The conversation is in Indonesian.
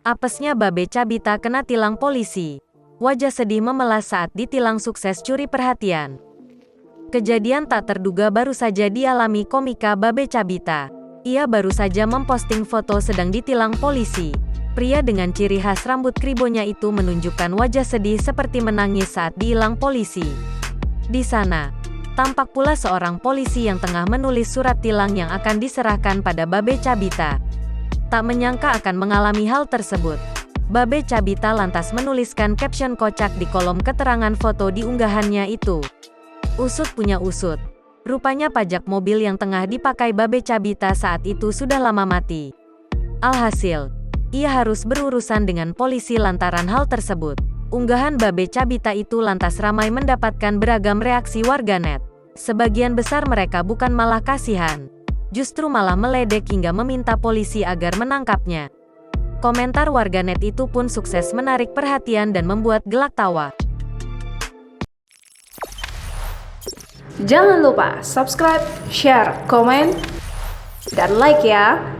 Apesnya Babe Cabita kena tilang polisi. Wajah sedih memelas saat ditilang sukses curi perhatian. Kejadian tak terduga baru saja dialami komika Babe Cabita. Ia baru saja memposting foto sedang ditilang polisi. Pria dengan ciri khas rambut kribonya itu menunjukkan wajah sedih seperti menangis saat diilang polisi. Di sana, tampak pula seorang polisi yang tengah menulis surat tilang yang akan diserahkan pada Babe Cabita. Tak menyangka akan mengalami hal tersebut. Babe Cabita lantas menuliskan caption kocak di kolom keterangan foto di unggahannya itu. Usut punya usut. Rupanya pajak mobil yang tengah dipakai Babe Cabita saat itu sudah lama mati. Alhasil, ia harus berurusan dengan polisi lantaran hal tersebut. Unggahan Babe Cabita itu lantas ramai mendapatkan beragam reaksi warganet. Sebagian besar mereka bukan malah kasihan, justru malah meledek hingga meminta polisi agar menangkapnya. Komentar warganet itu pun sukses menarik perhatian dan membuat gelak tawa. Jangan lupa subscribe, share, komen, dan like ya!